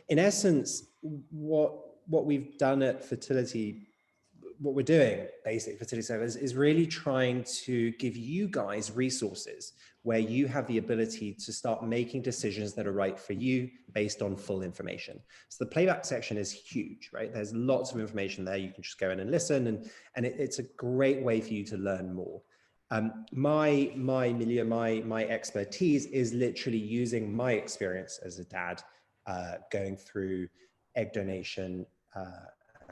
in essence, what we've done at Fertility, what we're doing, Basic Fertility Service, is really trying to give you guys resources where you have the ability to start making decisions that are right for you based on full information. So the playback section is huge, right? There's lots of information there. You can just go in and listen, and it's a great way for you to learn more. My milieu, my expertise is literally using my experience as a dad, going through egg donation,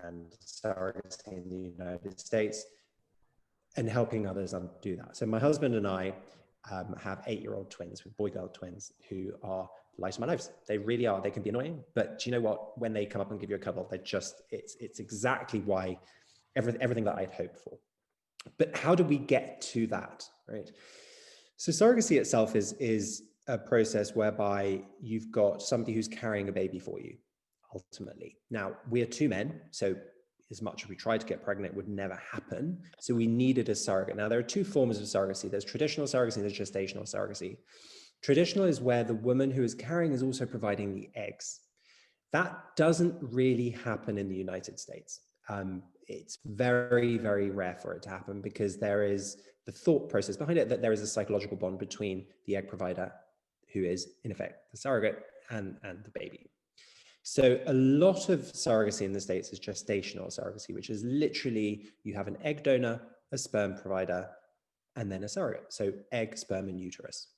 and surrogacy in the United States, and helping others do that. So my husband and I have 8-year-old twins, with boy-girl twins, who are the light of my lives. They really are. They can be annoying, but do you know what? When they come up and give you a cuddle, they're just, it's exactly why everything that I'd hoped for. But how do we get to that, right? So surrogacy itself is a process whereby you've got somebody who's carrying a baby for you, ultimately. Now, we're 2 men, so as much as we tried to get pregnant, it would never happen. So we needed a surrogate. Now, there are 2 forms of surrogacy. There's traditional surrogacy and there's gestational surrogacy. Traditional is where the woman who is carrying is also providing the eggs. That doesn't really happen in the United States. It's very, very rare for it to happen, because there is the thought process behind it that there is a psychological bond between the egg provider, who is in effect the surrogate, and the baby. So a lot of surrogacy in the States is gestational surrogacy, which is literally you have an egg donor, a sperm provider, and then a surrogate. So egg, sperm, and uterus.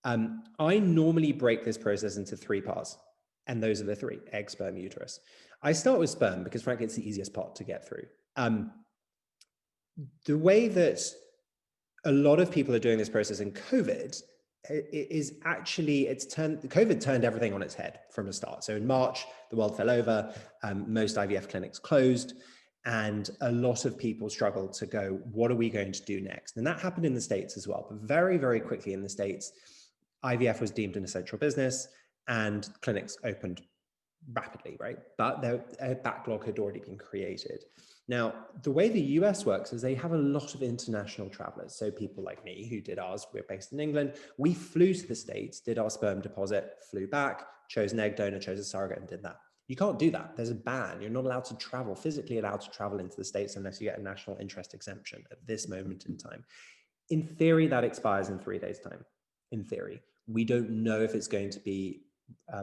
I normally break this process into 3 parts, and those are the 3: egg, sperm, uterus. I start with sperm because frankly, it's the easiest part to get through. The way that a lot of people are doing this process in COVID is actually, COVID turned everything on its head from the start. So in March, the world fell over, most IVF clinics closed, and a lot of people struggled to go, what are we going to do next? And that happened in the States as well. But very, very quickly in the States, IVF was deemed an essential business and clinics opened rapidly, right? But a backlog had already been created. Now, the way the US works is they have a lot of international travelers. So people like me who did ours, we're based in England, we flew to the States, did our sperm deposit, flew back, chose an egg donor, chose a surrogate, and did that. You can't do that. There's a ban. You're not allowed to travel, physically allowed to travel into the States unless you get a national interest exemption at this moment in time. In theory, that expires in 3 days' time. In theory, we don't know if it's going to be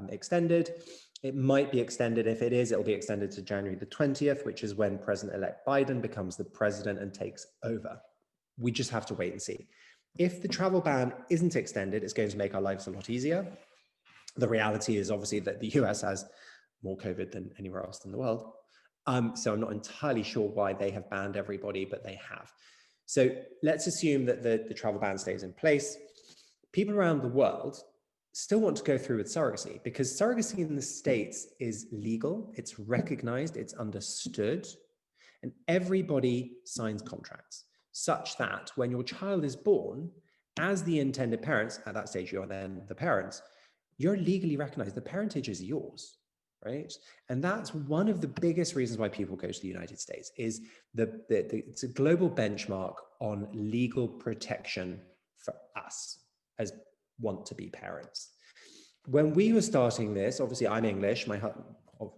extended. It might be extended. If it is, it'll be extended to January the 20th, which is when President-elect Biden becomes the president and takes over. We just have to wait and see. If the travel ban isn't extended, it's going to make our lives a lot easier. The reality is obviously that the US has more COVID than anywhere else in the world. So I'm not entirely sure why they have banned everybody, but they have. So let's assume that the travel ban stays in place. People around the world still want to go through with surrogacy, because surrogacy in the States is legal, it's recognized, it's understood, and everybody signs contracts such that when your child is born, as the intended parents, at that stage you're then the parents, you're legally recognized, the parentage is yours, right? And that's one of the biggest reasons why people go to the United States, is it's a global benchmark on legal protection for us as want-to-be parents. When we were starting this, obviously I'm English,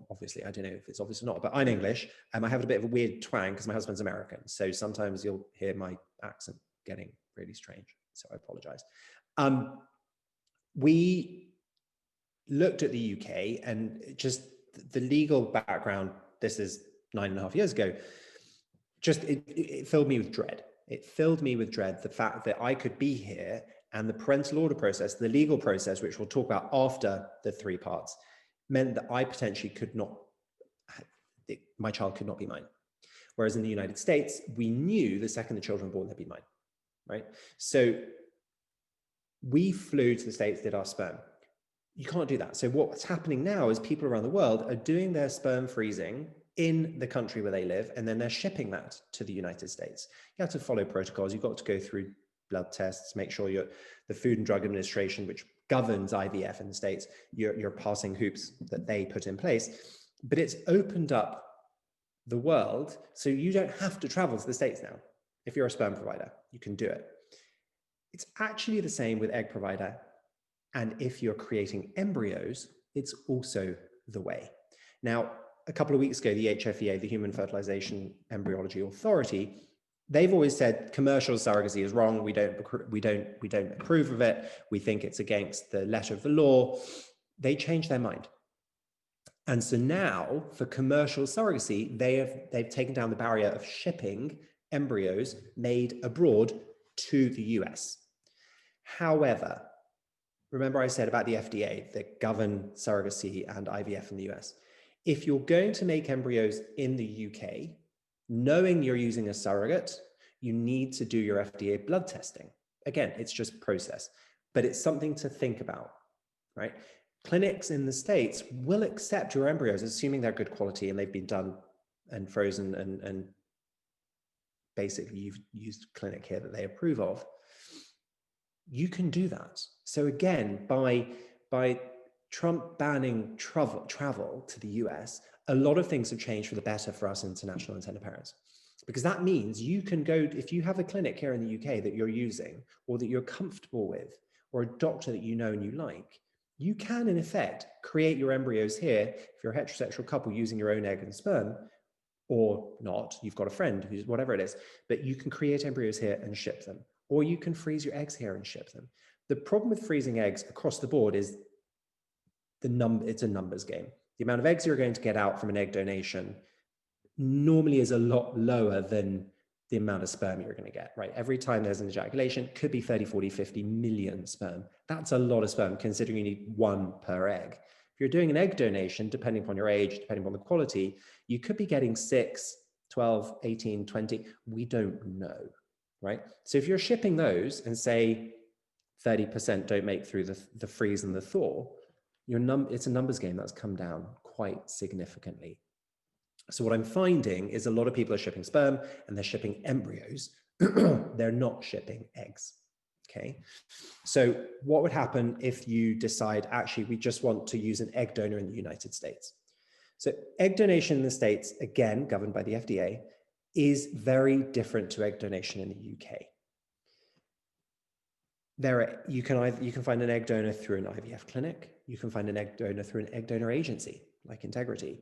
obviously, I don't know if it's obvious or not, but I'm English, and I have a bit of a weird twang because my husband's American. So sometimes you'll hear my accent getting really strange. So I apologize. We looked at the UK, and just the legal background, this is 9.5 years ago, just it filled me with dread. It filled me with dread, the fact that I could be here and the parental order process, the legal process, which we'll talk about after the 3 parts, meant that I potentially could not, my child could not be mine. Whereas in the United States, we knew the second the children were born, they'd be mine, right? So we flew to the States, did our sperm. You can't do that. So what's happening now is people around the world are doing their sperm freezing in the country where they live, and then they're shipping that to the United States. You have to follow protocols. You've got to go through blood tests, make sure the Food and Drug Administration, which governs IVF in the States, you're passing hoops that they put in place. But it's opened up the world, so you don't have to travel to the States now. If you're a sperm provider, you can do it. It's actually the same with egg provider. And if you're creating embryos, it's also the way. Now, a couple of weeks ago, the HFEA, the Human Fertilization Embryology Authority, they've always said commercial surrogacy is wrong. We don't approve of it. We think it's against the letter of the law. They changed their mind. And so now for commercial surrogacy, they've taken down the barrier of shipping embryos made abroad to the US. However, remember I said about the FDA that govern surrogacy and IVF in the US. If you're going to make embryos in the UK, knowing you're using a surrogate, you need to do your FDA blood testing. Again, it's just process, but it's something to think about, right? Clinics in the States will accept your embryos, assuming they're good quality and they've been done and frozen and basically you've used clinic here that they approve of. You can do that. So again, by Trump banning travel to the US, a lot of things have changed for the better for us international intended parents. Because that means you can go, if you have a clinic here in the UK that you're using or that you're comfortable with, or a doctor that you know and you like, you can in effect create your embryos here if you're a heterosexual couple using your own egg and sperm, or not, you've got a friend who's whatever it is, but you can create embryos here and ship them, or you can freeze your eggs here and ship them. The problem with freezing eggs across the board is it's a numbers game. The amount of eggs you're going to get out from an egg donation normally is a lot lower than the amount of sperm you're going to get, right? Every time there's an ejaculation, could be 30, 40, 50 million sperm. That's a lot of sperm considering you need one per egg. If you're doing an egg donation, depending upon your age, depending upon the quality, you could be getting 6, 12, 18, 20. We don't know, right? So if you're shipping those and say 30% don't make through the freeze and the thaw, it's a numbers game that's come down quite significantly. So what I'm finding is a lot of people are shipping sperm and they're shipping embryos. They're not shipping eggs. Okay. So what would happen if you decide, actually, we just want to use an egg donor in the United States? So egg donation in the States, again, governed by the FDA, is very different to egg donation in the UK. You can find an egg donor through an IVF clinic. You can find an egg donor through an egg donor agency like Integrity,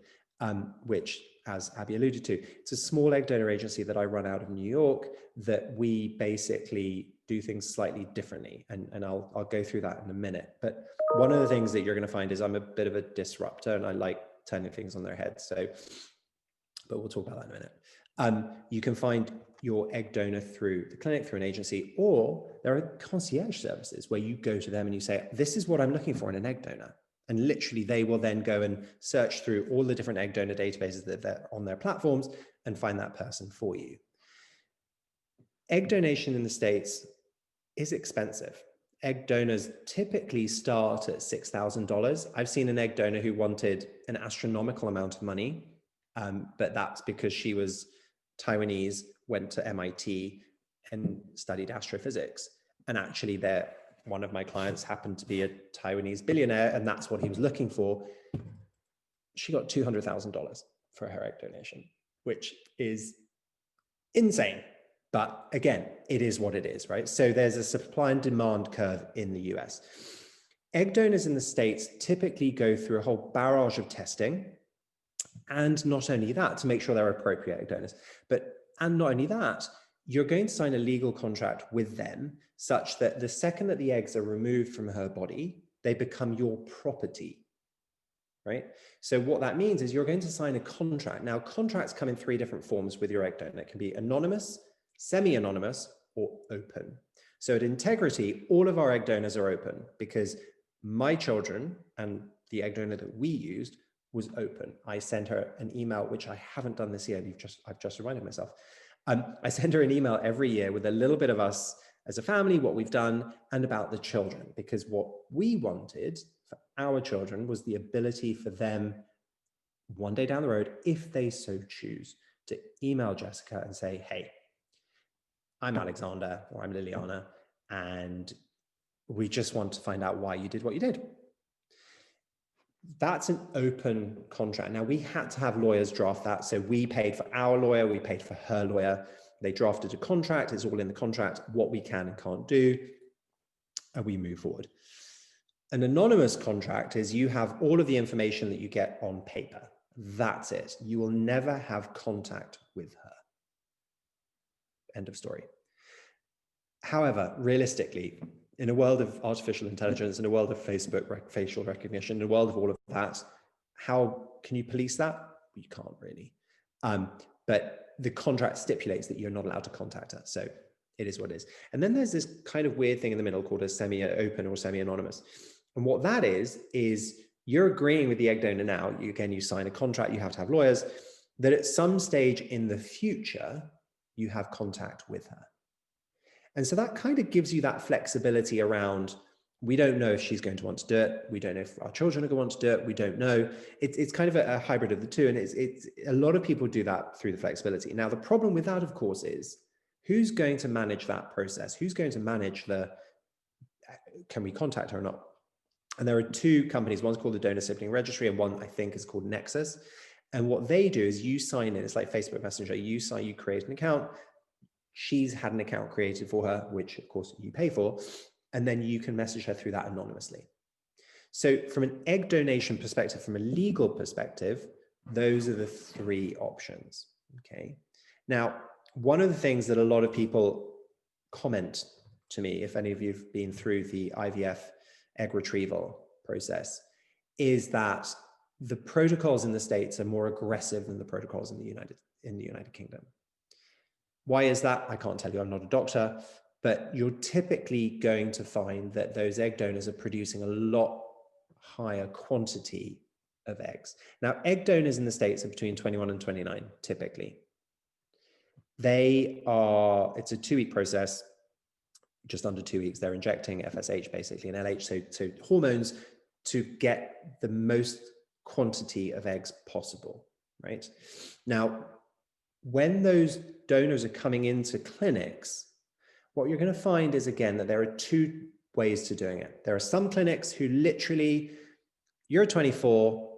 which, as Abby alluded to, it's a small egg donor agency that I run out of New York that we basically do things slightly differently. And I'll go through that in a minute. But one of the things that you're going to find is I'm a bit of a disruptor and I like turning things on their head. But we'll talk about that in a minute. You can find your egg donor through the clinic, through an agency, or there are concierge services where you go to them and you say, this is what I'm looking for in an egg donor. And literally they will then go and search through all the different egg donor databases that are on their platforms and find that person for you. Egg donation in the States is expensive. Egg donors typically start at $6,000. I've seen an egg donor who wanted an astronomical amount of money, but that's because she was Taiwanese, went to MIT and studied astrophysics. And actually one of my clients happened to be a Taiwanese billionaire, and that's what he was looking for. She got $200,000 for her egg donation, which is insane. But again, it is what it is, right? So there's a supply and demand curve in the US. Egg donors in the States typically go through a whole barrage of testing. And not only that, to make sure they're appropriate egg donors, and not only that, you're going to sign a legal contract with them such that the second that the eggs are removed from her body, they become your property, right? So what that means is you're going to sign a contract. Now, contracts come in 3 different forms with your egg donor. It can be anonymous, semi-anonymous, or open. So at Integrity, all of our egg donors are open because my children and the egg donor that we used was open. I sent her an email, which I haven't done this year. I've just reminded myself. I send her an email every year with a little bit of us as a family, what we've done, and about the children, because what we wanted for our children was the ability for them one day down the road, if they so choose, to email Jessica and say, hey, I'm Alexander, or I'm Liliana, and we just want to find out why you did what you did. That's an open contract. Now, we had to have lawyers draft that. So we paid for our lawyer, we paid for her lawyer. They drafted a contract. It's all in the contract, what we can and can't do, and we move forward. An anonymous contract is you have all of the information that you get on paper. That's it. You will never have contact with her. End of story. However, realistically, in a world of artificial intelligence, in a world of Facebook facial recognition, in a world of all of that, how can you police that? You can't really. But the contract stipulates that you're not allowed to contact her. So it is what it is. And then there's this kind of weird thing in the middle called a semi-open or semi-anonymous. And what that is you're agreeing with the egg donor now. You sign a contract, you have to have lawyers, that at some stage in the future, you have contact with her. And so that kind of gives you that flexibility around, we don't know if she's going to want to do it. We don't know if our children are going to want to do it. We don't know. It's kind of a hybrid of the two. And it's a lot of people do that through the flexibility. Now, the problem with that, of course, is who's going to manage that process? Who's going to manage can we contact her or not? And there are two companies. One's called the Donor Sibling Registry, and one I think is called Nexus. And what they do is you sign in. It's like Facebook Messenger. You create an account. She's had an account created for her, which of course you pay for, and then you can message her through that anonymously. So from an egg donation perspective, from a legal perspective, those are the three options, okay? Now, one of the things that a lot of people comment to me, if any of you've been through the IVF egg retrieval process, is that the protocols in the States are more aggressive than the protocols in the United Kingdom. Why is that? I can't tell you, I'm not a doctor, but you're typically going to find that those egg donors are producing a lot higher quantity of eggs. Now, egg donors in the States are between 21 and 29, typically. It's a 2-week process, just under 2 weeks. They're injecting FSH, basically, and LH, so hormones, to get the most quantity of eggs possible, right? Now, when those donors are coming into clinics, what you're going to find is, again, that there are two ways to doing it. There are some clinics who literally, you're 24,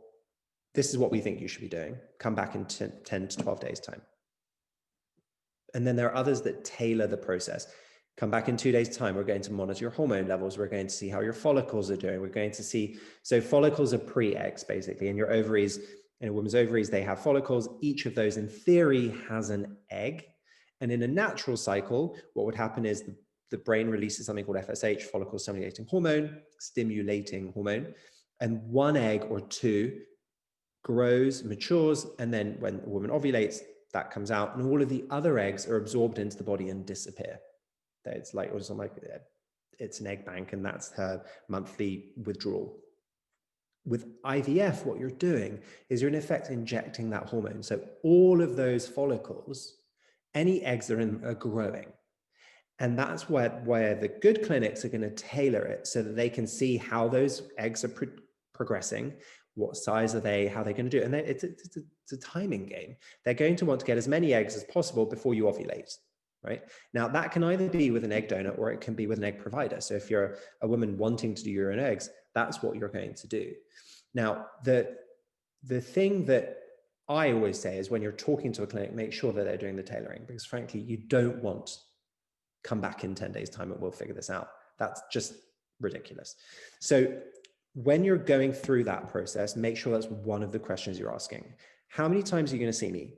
this is what we think you should be doing. Come back in 10 to 12 days' time. And then there are others that tailor the process. Come back in 2 days' time, we're going to monitor your hormone levels. We're going to see how your follicles are doing. We're going to see, so follicles are pre-eggs, basically, in your ovaries. In a woman's ovaries, they have follicles. Each of those, in theory, has an egg. And in a natural cycle, what would happen is the brain releases something called FSH, follicle stimulating hormone, and one egg or two grows, matures, and then when a woman ovulates, that comes out, and all of the other eggs are absorbed into the body and disappear. It's like, it's an egg bank, and that's her monthly withdrawal. With IVF, what you're doing is you're in effect injecting that hormone. So all of those follicles, any eggs that are in, are growing. And that's where the good clinics are going to tailor it so that they can see how those eggs are progressing, what size are they, how they're going to do it. And it's a timing game. They're going to want to get as many eggs as possible before you ovulate, right? Now, that can either be with an egg donor or it can be with an egg provider. So if you're a woman wanting to do your own eggs, that's what you're going to do. Now, the thing that I always say is when you're talking to a clinic, make sure that they're doing the tailoring, because frankly, you don't want come back in 10 days' time and we'll figure this out. That's just ridiculous. So when you're going through that process, make sure that's one of the questions you're asking. How many times are you going to see me?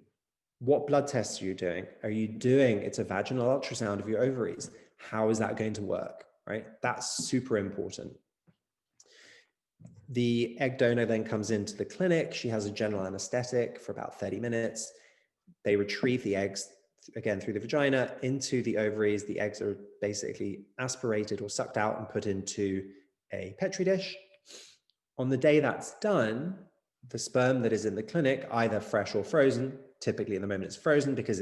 What blood tests are you doing? It's a vaginal ultrasound of your ovaries. How is that going to work, right? That's super important. The egg donor then comes into the clinic. She has a general anesthetic for about 30 minutes. They retrieve the eggs, again, through the vagina into the ovaries. The eggs are basically aspirated or sucked out and put into a Petri dish. On the day that's done, the sperm that is in the clinic, either fresh or frozen, typically at the moment it's frozen because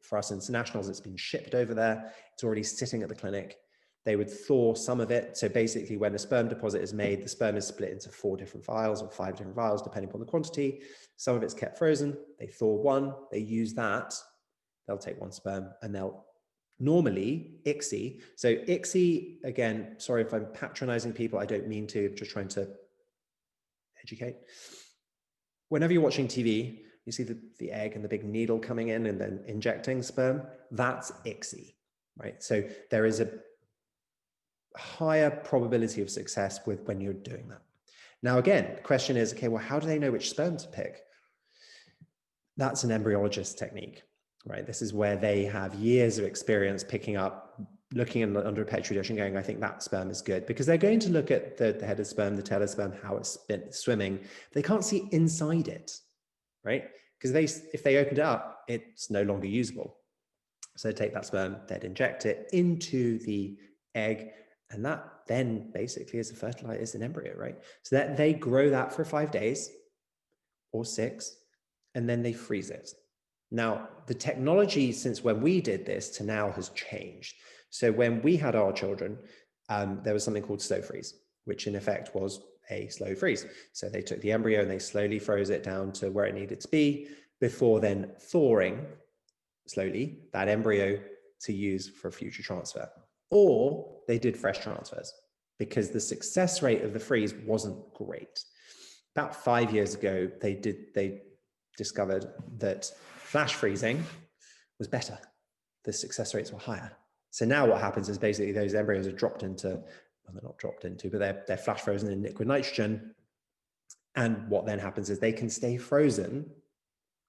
for us internationals, it's been shipped over there. It's already sitting at the clinic. They would thaw some of it. So basically when a sperm deposit is made, the sperm is split into 4 different vials or 5 different vials, depending upon the quantity. Some of it's kept frozen. They thaw one, they use that. They'll take one sperm and they'll normally ICSI. So ICSI, again, sorry if I'm patronizing people, I don't mean to, I'm just trying to educate. Whenever you're watching TV, you see the egg and the big needle coming in and then injecting sperm, that's ICSI, right? So there is higher probability of success with when you're doing that. Now, again, the question is, okay, well, how do they know which sperm to pick? That's an embryologist technique, right? This is where they have years of experience picking up, looking under a petri dish and going, I think that sperm is good, because they're going to look at the head of sperm, the tail of sperm, how it's swimming. They can't see inside it, right? Because if they opened it up, it's no longer usable. So take that sperm, they'd inject it into the egg, and that then basically is a fertilizer, is an embryo, right? So that they grow that for 5 days or 6, and then they freeze it. Now, the technology since when we did this to now has changed. So when we had our children, there was something called slow freeze, which in effect was a slow freeze. So they took the embryo and they slowly froze it down to where it needed to be before then thawing slowly that embryo to use for future transfer. Or they did fresh transfers because the success rate of the freeze wasn't great. About 5 years ago, they discovered that flash freezing was better. The success rates were higher. So now what happens is basically those embryos are dropped into, well, they're not dropped into, but they're flash frozen in liquid nitrogen. And what then happens is they can stay frozen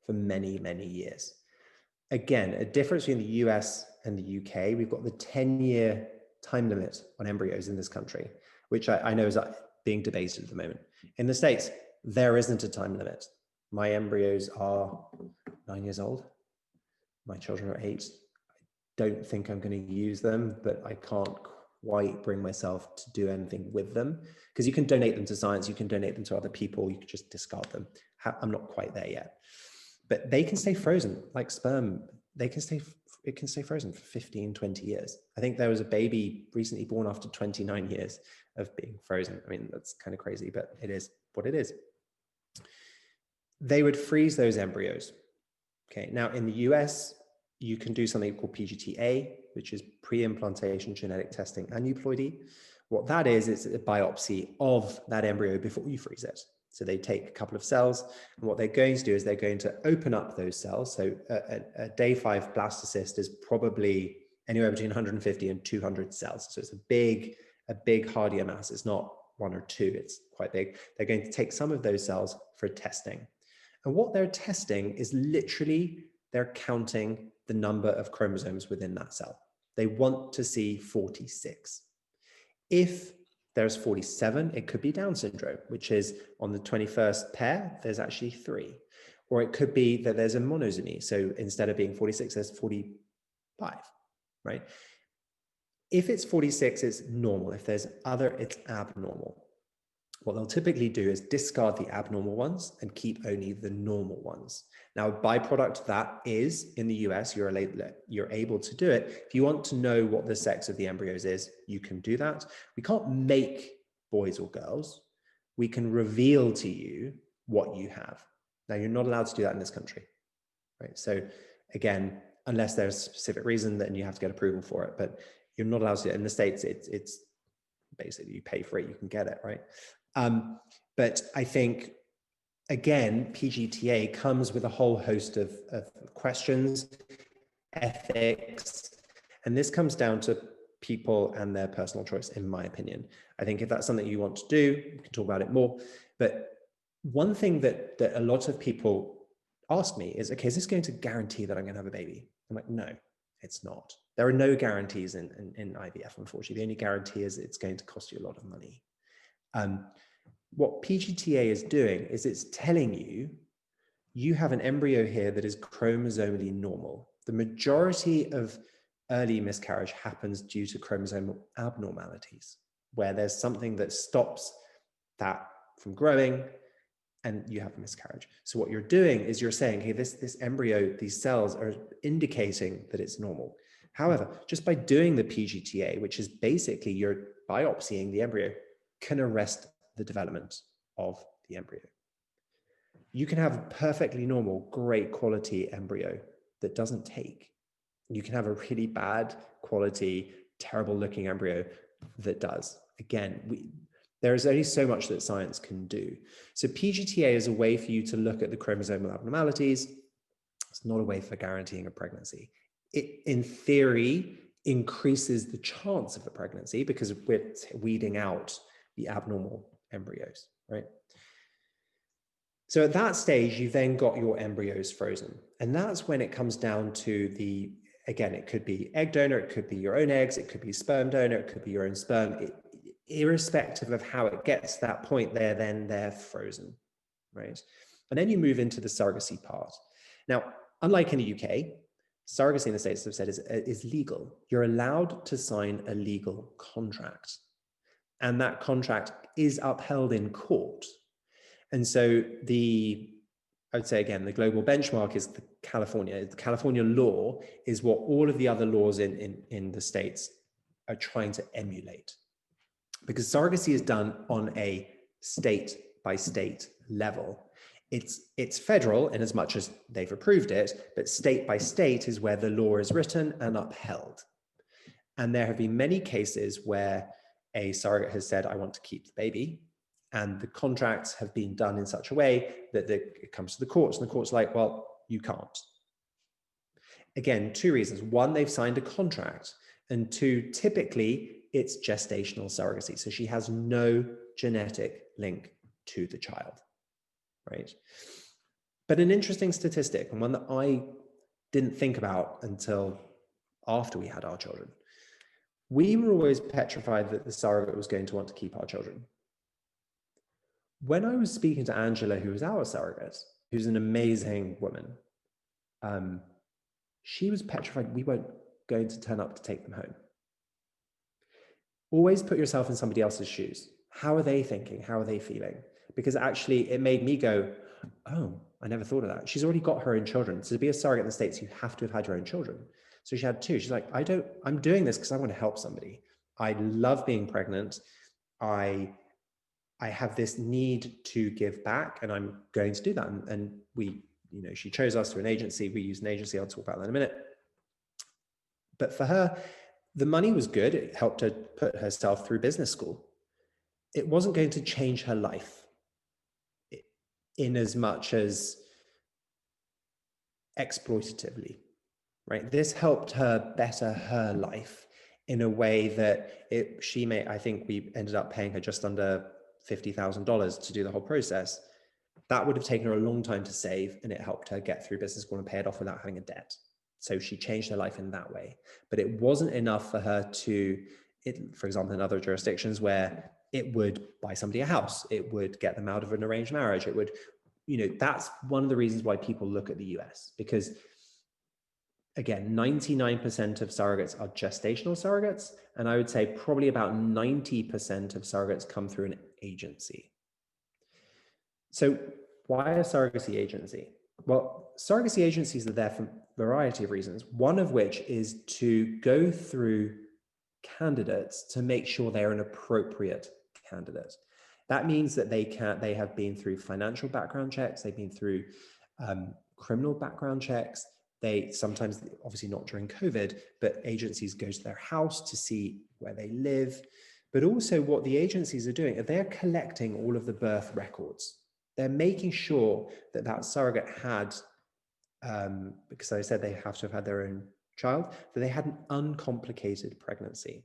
for many, many years. Again, a difference between the US and the UK, we've got the 10-year time limit on embryos in this country, which I know is being debated at the moment. In the States, there isn't a time limit. My embryos are 9 years old. My children are 8. I don't think I'm going to use them, but I can't quite bring myself to do anything with them, because you can donate them to science, you can donate them to other people, you can just discard them. I'm not quite there yet. But they can stay frozen like sperm. It can stay frozen for 15, 20 years. I think there was a baby recently born after 29 years of being frozen. I mean, that's kind of crazy, but it is what it is. They would freeze those embryos. Okay, now in the US, you can do something called PGTA, which is pre-implantation genetic testing aneuploidy. What that is a biopsy of that embryo before you freeze it. So they take a couple of cells, and what they're going to do is they're going to open up those cells. So a day 5 blastocyst is probably anywhere between 150 and 200 cells. So it's a big hardier mass. It's not 1 or 2, it's quite big. They're going to take some of those cells for testing. And what they're testing is literally they're counting the number of chromosomes within that cell. They want to see 46. If there's 47, it could be Down syndrome, which is on the 21st pair, there's actually 3. Or it could be that there's a monosomy. So instead of being 46, there's 45, right? If it's 46, it's normal. If there's other, it's abnormal. What they'll typically do is discard the abnormal ones and keep only the normal ones. Now, a byproduct of that is, in the US, you're able to do it. If you want to know what the sex of the embryos is, you can do that. We can't make boys or girls. We can reveal to you what you have. Now, you're not allowed to do that in this country, right? So again, unless there's a specific reason, then you have to get approval for it, but you're not allowed to do it. In the States, it's basically you pay for it, you can get it, right? But I think, again, PGTA comes with a whole host of questions, ethics, and this comes down to people and their personal choice, in my opinion. I think if that's something you want to do, we can talk about it more. But one thing that a lot of people ask me is, okay, is this going to guarantee that I'm going to have a baby? I'm like, no, it's not. There are no guarantees in IVF, unfortunately. The only guarantee is it's going to cost you a lot of money. What PGTA is doing is it's telling you, you have an embryo here that is chromosomally normal. The majority of early miscarriage happens due to chromosomal abnormalities, where there's something that stops that from growing and you have a miscarriage. So what you're doing is you're saying, hey, this embryo, these cells are indicating that it's normal. However, just by doing the PGTA, which is basically you're biopsying the embryo, can arrest the development of the embryo. You can have a perfectly normal, great quality embryo that doesn't take. You can have a really bad quality, terrible looking embryo that does. Again, there is only so much that science can do. So PGTA is a way for you to look at the chromosomal abnormalities. It's not a way for guaranteeing a pregnancy. In theory, increases the chance of a pregnancy because we're weeding out the abnormal embryos, right? So at that stage, you then got your embryos frozen. And that's when it comes down to the, again, it could be egg donor, it could be your own eggs, it could be sperm donor, it could be your own sperm. Irrespective of how it gets to that point, they're frozen, right? And then you move into the surrogacy part. Now, unlike in the UK, surrogacy in the States, as I've said, is legal. You're allowed to sign a legal contract. And that contract is upheld in court. And so I would say again, the global benchmark is California. The California law is what all of the other laws in the States are trying to emulate. Because surrogacy is done on a state by state level. It's federal in as much as they've approved it, but state by state is where the law is written and upheld. And there have been many cases where a surrogate has said, I want to keep the baby. And the contracts have been done in such a way that it comes to the courts, and the court's like, well, you can't. Again, two reasons. One, they've signed a contract. And two, typically, it's gestational surrogacy. So she has no genetic link to the child, right? But an interesting statistic, and one that I didn't think about until after we had our children. We were always petrified that the surrogate was going to want to keep our children. When I was speaking to Angela, who was our surrogate, who's an amazing woman, she was petrified we weren't going to turn up to take them home. Always put yourself in somebody else's shoes. How are they thinking? How are they feeling? Because actually it made me go, oh, I never thought of that. She's already got her own children. So to be a surrogate in the States, you have to have had your own children. So she had two. She's like, I'm doing this because I want to help somebody. I love being pregnant. I have this need to give back, and I'm going to do that. And we, she chose us through an agency. We used an agency. I'll talk about that in a minute. But for her, the money was good. It helped her put herself through business school. It wasn't going to change her life in as much as exploitatively, right? This helped her better her life in a way that I think we ended up paying her just under $50,000 to do the whole process. That would have taken her a long time to save, and it helped her get through business school and pay it off without having a debt. So she changed her life in that way. But it wasn't enough for her for example, in other jurisdictions where it would buy somebody a house, it would get them out of an arranged marriage, it would, that's one of the reasons why people look at the US, because again, 99% of surrogates are gestational surrogates. And I would say probably about 90% of surrogates come through an agency. So why a surrogacy agency? Well, surrogacy agencies are there for a variety of reasons, one of which is to go through candidates to make sure they're an appropriate candidate. That means that they have been through financial background checks, they've been through criminal background checks. They sometimes, obviously not during COVID, but agencies go to their house to see where they live. But also what the agencies are doing, they're collecting all of the birth records. They're making sure that that surrogate had, because I said they have to have had their own child, that they had an uncomplicated pregnancy.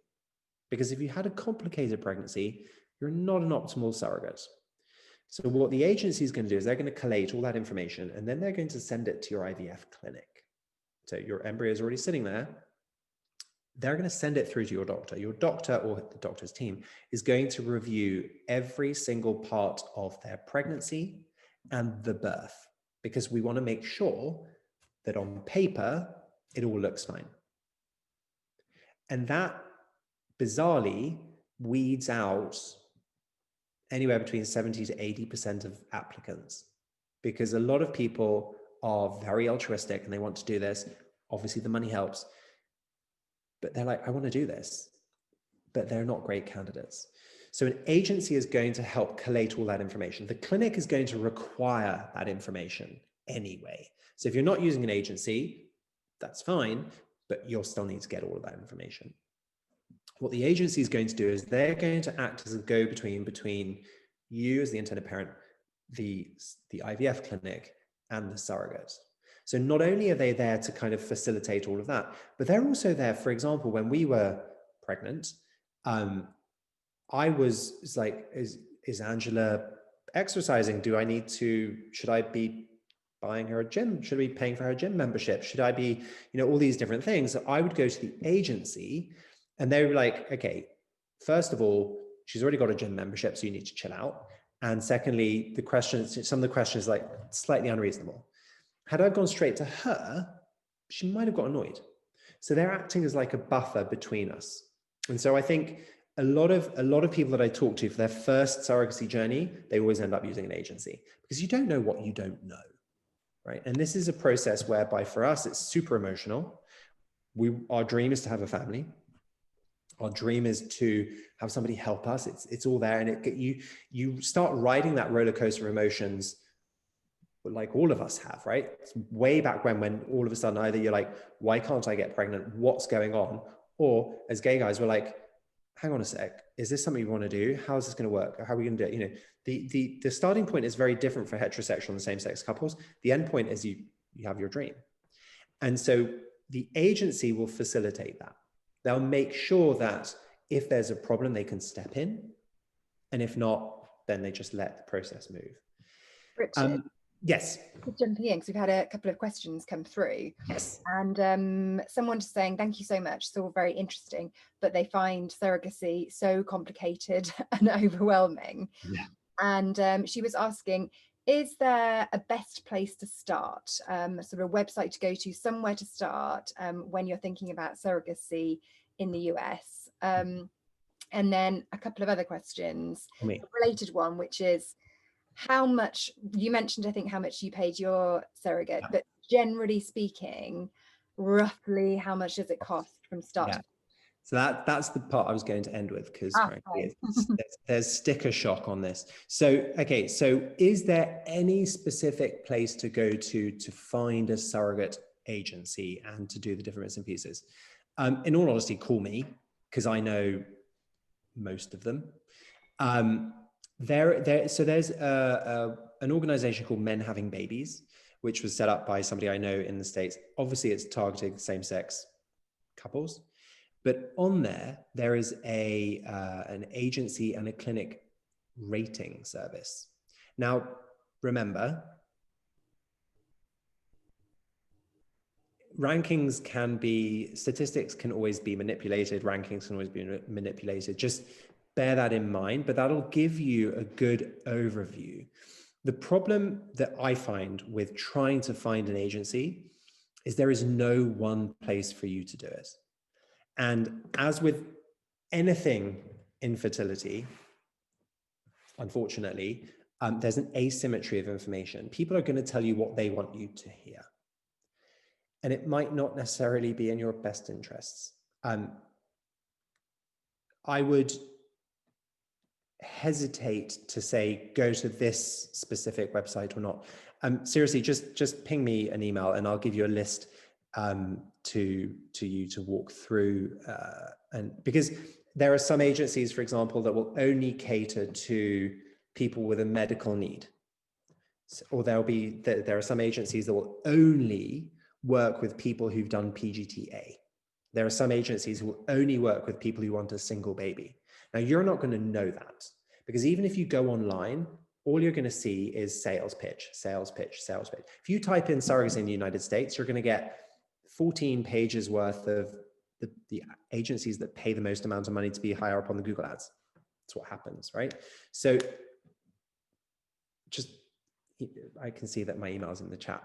Because if you had a complicated pregnancy, you're not an optimal surrogate. So what the agency is going to do is they're going to collate all that information, and then they're going to send it to your IVF clinic. So your embryo is already sitting there. They're going to send it through to your doctor. Your doctor or the doctor's team is going to review every single part of their pregnancy and the birth, because we want to make sure that on paper, it all looks fine. And that bizarrely weeds out anywhere between 70 to 80% of applicants, because a lot of people are very altruistic and they want to do this. Obviously the money helps, but they're like, I want to do this, but they're not great candidates. So an agency is going to help collate all that information. The clinic is going to require that information anyway. So if you're not using an agency, that's fine, but you'll still need to get all of that information. What the agency is going to do is they're going to act as a go-between between you as the intended parent, the IVF clinic, and the surrogate. So not only are they there to kind of facilitate all of that, but they're also there, for example, when we were pregnant, I was like, is Angela exercising? Should I be buying her a gym? Should I be paying for her gym membership? Should I be, all these different things? So I would go to the agency and they were like, okay, first of all, she's already got a gym membership, so you need to chill out. And secondly, some of the questions like slightly unreasonable. Had I gone straight to her, she might have got annoyed. So they're acting as like a buffer between us. And so I think a lot of people that I talk to for their first surrogacy journey, they always end up using an agency because you don't know what you don't know, right? And this is a process whereby for us, it's super emotional. Our dream is to have a family. Our dream is to have somebody help us. It's all there, and you start riding that roller coaster of emotions, like all of us have, right? It's way back when all of a sudden either you're like, why can't I get pregnant? What's going on? Or as gay guys, we're like, hang on a sec, is this something we want to do? How is this going to work? How are we going to do it? The starting point is very different for heterosexual and same-sex couples. The end point is you have your dream. And so the agency will facilitate that. They'll make sure that if there's a problem, they can step in. And if not, then they just let the process move. Richard. Yes. Jumping in, because we've had a couple of questions come through. Yes. And someone just saying, thank you so much. It's all very interesting, but they find surrogacy so complicated and overwhelming. Yeah. And she was asking, is there a best place to start, sort of a website to go to, somewhere to start when you're thinking about surrogacy in the US? And then a couple of other questions, a related one, which is, how much, you mentioned, I think, how much you paid your surrogate, but generally speaking, roughly how much does it cost from start to finish? So that's the part I was going to end with, because frankly, there's sticker shock on this. So, okay, so is there any specific place to go to find a surrogate agency and to do the different bits and pieces? In all honesty, call me, because I know most of them. So there's an organization called Men Having Babies, which was set up by somebody I know in the States. Obviously, it's targeting same-sex couples, but on there is an agency and a clinic rating service. Now, remember, statistics can always be manipulated, rankings can always be manipulated. Just bear that in mind, but that'll give you a good overview. The problem that I find with trying to find an agency is there is no one place for you to do it. And as with anything in fertility, unfortunately, there's an asymmetry of information. People are going to tell you what they want you to hear. And it might not necessarily be in your best interests. I would hesitate to say, go to this specific website or not. Seriously, just ping me an email and I'll give you a list to you to walk through. And because there are some agencies, for example, that will only cater to people with a medical need. Or there are some agencies that will only work with people who've done PGTA. There are some agencies who will only work with people who want a single baby. Now, you're not going to know that, because even if you go online, all you're going to see is sales pitch, sales pitch, sales pitch. If you type in surrogacy in the United States, you're going to get 14 pages worth of the agencies that pay the most amount of money to be higher up on the Google ads. That's what happens, right? So I can see that my email is in the chat.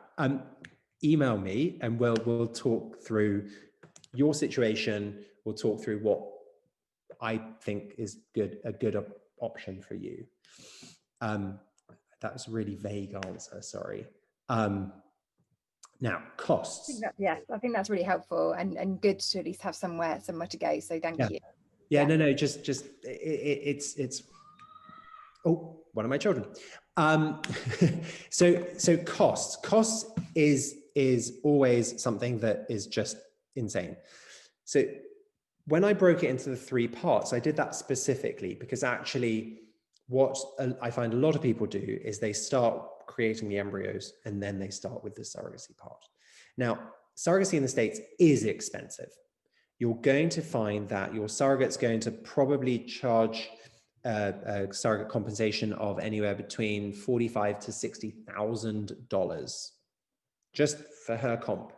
Email me and we'll talk through your situation. We'll talk through what I think is a good option for you. That was a really vague answer, sorry. Now, costs. I think that's really helpful and good to at least have somewhere to go. So thank you. Yeah, no, it's oh, one of my children. So costs is always something that is just insane. So when I broke it into the 3 parts, I did that specifically because actually what I find a lot of people do is they start creating the embryos, and then they start with the surrogacy part. Now, surrogacy in the States is expensive. You're going to find that your surrogate's going to probably charge a surrogate compensation of anywhere between $45,000 to $60,000 just for her comp.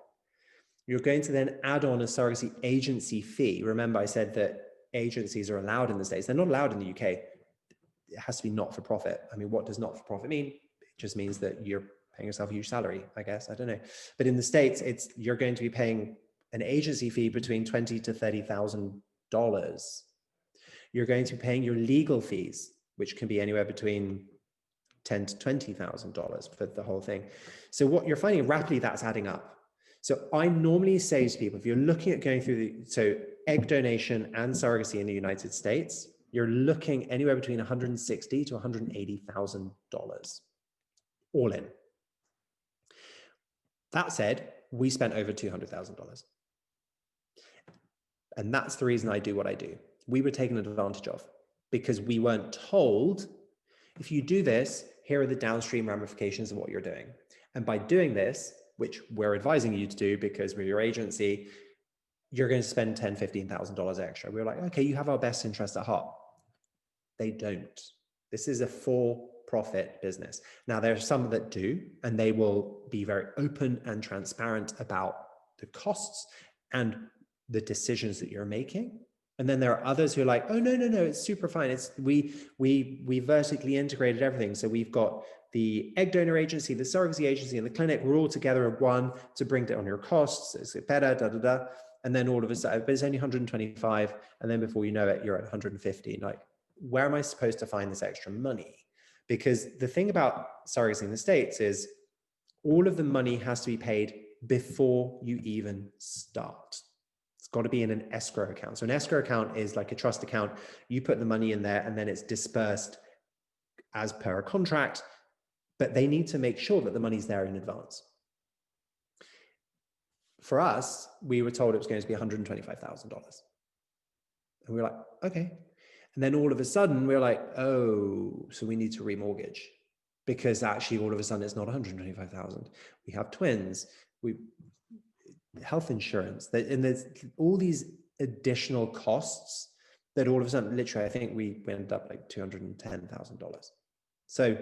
You're going to then add on a surrogacy agency fee. Remember, I said that agencies are allowed in the States. They're not allowed in the UK. It has to be not-for-profit. I mean, what does not-for-profit mean? It just means that you're paying yourself a huge salary, I guess. I don't know. But in the States, you're going to be paying an agency fee between $20,000 to $30,000. You're going to be paying your legal fees, which can be anywhere between $10,000 to $20,000 for the whole thing. So what you're finding rapidly, that's adding up. So I normally say to people, if you're looking at going through so egg donation and surrogacy in the United States, you're looking anywhere between $160,000 to $180,000 all in. That said, we spent over $200,000. And that's the reason I do what I do. We were taken advantage of because we weren't told, if you do this, here are the downstream ramifications of what you're doing. And by doing this, which we're advising you to do because we're your agency, you're going to spend $10,000, $15,000 extra. We were like, okay, you have our best interest at heart. They don't. This is a for-profit business. Now, there are some that do, and they will be very open and transparent about the costs and the decisions that you're making. And then there are others who are like, oh, no, it's super fine. We vertically integrated everything. So we've got the egg donor agency, the surrogacy agency, and the clinic. We're all together at one to bring down your costs. It's better, And then all of a sudden, but it's only 125. And then before you know it, you're at 150. Like, where am I supposed to find this extra money? Because the thing about surrogacy in the States is all of the money has to be paid before you even start. It's got to be in an escrow account. So an escrow account is like a trust account. You put the money in there and then it's dispersed as per a contract, but they need to make sure that the money's there in advance. For us, we were told it was going to be $125,000. And we were like, okay. And then all of a sudden we're like, oh, so we need to remortgage because actually all of a sudden it's not 125,000. We have twins, health insurance, and there's all these additional costs that all of a sudden, literally, I think we ended up like $210,000. So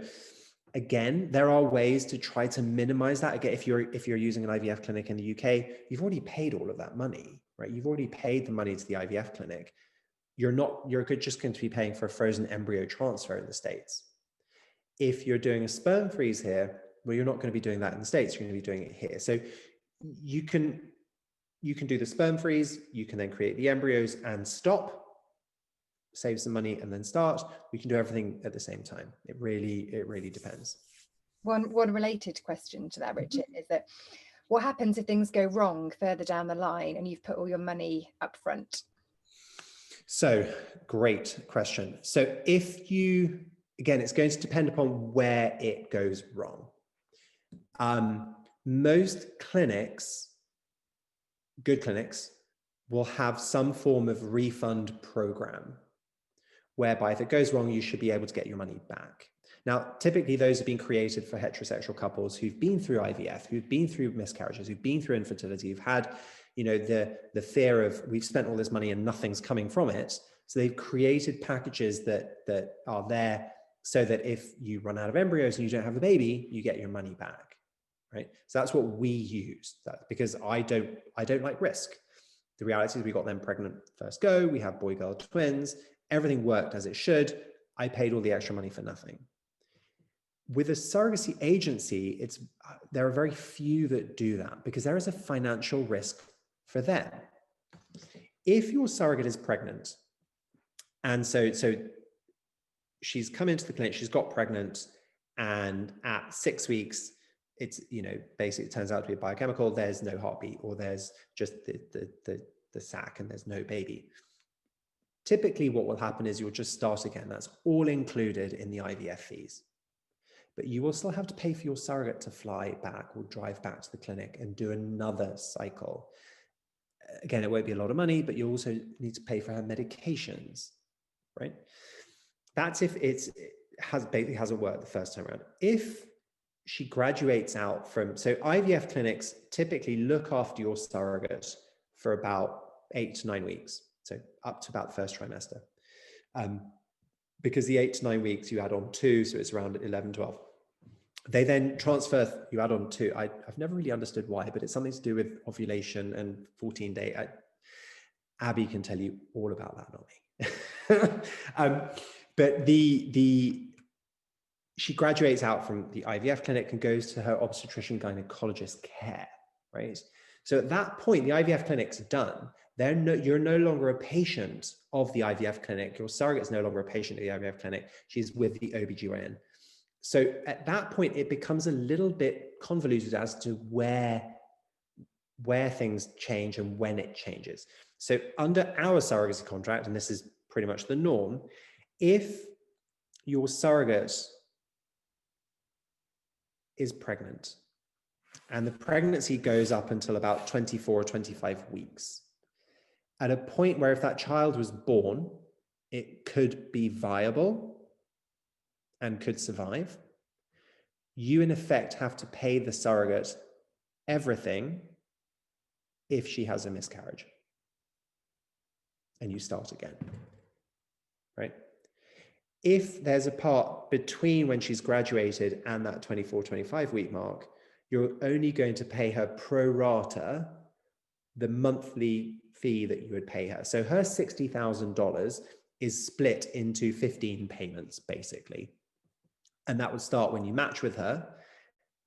again, there are ways to try to minimize that. Again, if you're using an IVF clinic in the UK, you've already paid all of that money, right? You've already paid the money to the IVF clinic. You're just going to be paying for a frozen embryo transfer in the States. If you're doing a sperm freeze here, well, you're not going to be doing that in the States. You're going to be doing it here. So you can do the sperm freeze. You can then create the embryos and stop, save some money, and then start. We can do everything at the same time. It really depends. One related question to that, Richard, is that what happens if things go wrong further down the line and you've put all your money up front? So, great question. So again, it's going to depend upon where it goes wrong. Most clinics, good clinics, will have some form of refund program whereby if it goes wrong, you should be able to get your money back. Now, typically those have been created for heterosexual couples who've been through IVF, who've been through miscarriages, who've been through infertility, who've had, the fear of we've spent all this money and nothing's coming from it. So they've created packages that are there so that if you run out of embryos and you don't have a baby, you get your money back, right? So that's what we use, because I don't like risk. The reality is we got them pregnant first go, we have boy-girl twins, everything worked as it should. I paid all the extra money for nothing. With a surrogacy agency, there are very few that do that because there is a financial risk for them. If your surrogate is pregnant, and so she's come into the clinic, she's got pregnant, and at 6 weeks, it's, basically it turns out to be a biochemical, there's no heartbeat, or there's just the sac and there's no baby. Typically what will happen is you'll just start again. That's all included in the IVF fees. But you will still have to pay for your surrogate to fly back or drive back to the clinic and do another cycle. Again, it won't be a lot of money, but you also need to pay for her medications, right? That's if basically hasn't worked the first time around. If she graduates out from, so IVF clinics typically look after your surrogate for about 8 to 9 weeks. So up to about the first trimester. Because the 8 to 9 weeks you add on 2, so it's around 11, 12. They then transfer, you add on 2. I've never really understood why, but it's something to do with ovulation and 14-day. Abby can tell you all about that, not me. But she graduates out from the IVF clinic and goes to her obstetrician gynecologist care, right? So at that point, the IVF clinic's done. You're no longer a patient of the IVF clinic. Your surrogate's no longer a patient of the IVF clinic. She's with the OBGYN. So at that point, it becomes a little bit convoluted as to where things change and when it changes. So under our surrogacy contract, and this is pretty much the norm, if your surrogate is pregnant and the pregnancy goes up until about 24 or 25 weeks, at a point where if that child was born, it could be viable and could survive, you in effect have to pay the surrogate everything if she has a miscarriage. And you start again, right? If there's a part between when she's graduated and that 24, 25 week mark, you're only going to pay her pro rata the monthly fee that you would pay her. So her $60,000 is split into 15 payments, basically. And that would start when you match with her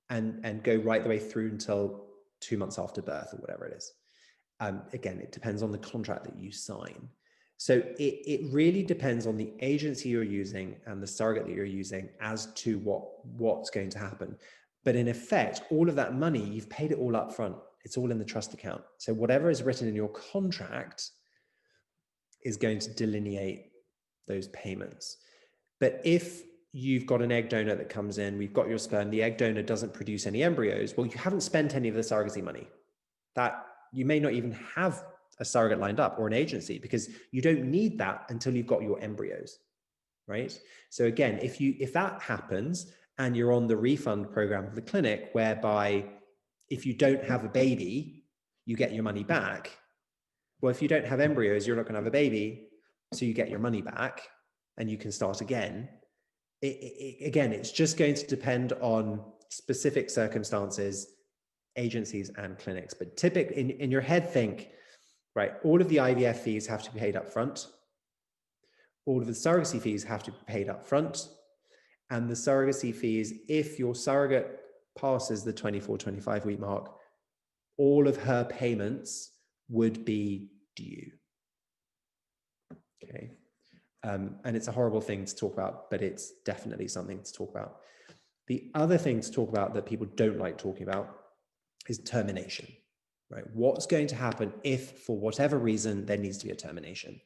and go right the way through until 2 months after birth or whatever it is. Again, it depends on the contract that you sign. So it really depends on the agency you're using and the surrogate that you're using as to what's going to happen. But in effect, all of that money, you've paid it all up front. It's all in the trust account. So whatever is written in your contract is going to delineate those payments. But if you've got an egg donor that comes in, we've got your sperm, the egg donor doesn't produce any embryos, well, you haven't spent any of the surrogacy money. That you may not even have a surrogate lined up or an agency because you don't need that until you've got your embryos, right? So again, if that happens and you're on the refund program of the clinic, whereby if you don't have a baby, you get your money back. Well, if you don't have embryos, you're not going to have a baby, so you get your money back and you can start again. Again, it's just going to depend on specific circumstances, agencies and clinics. But typically in your head, think, right, all of the IVF fees have to be paid up front. All of the surrogacy fees have to be paid up front. And the surrogacy fees, if your surrogate passes the 24, 25 week mark, all of her payments would be due. Okay. And it's a horrible thing to talk about, but it's definitely something to talk about. The other thing to talk about that people don't like talking about is termination, right? What's going to happen if, for whatever reason, there needs to be a termination?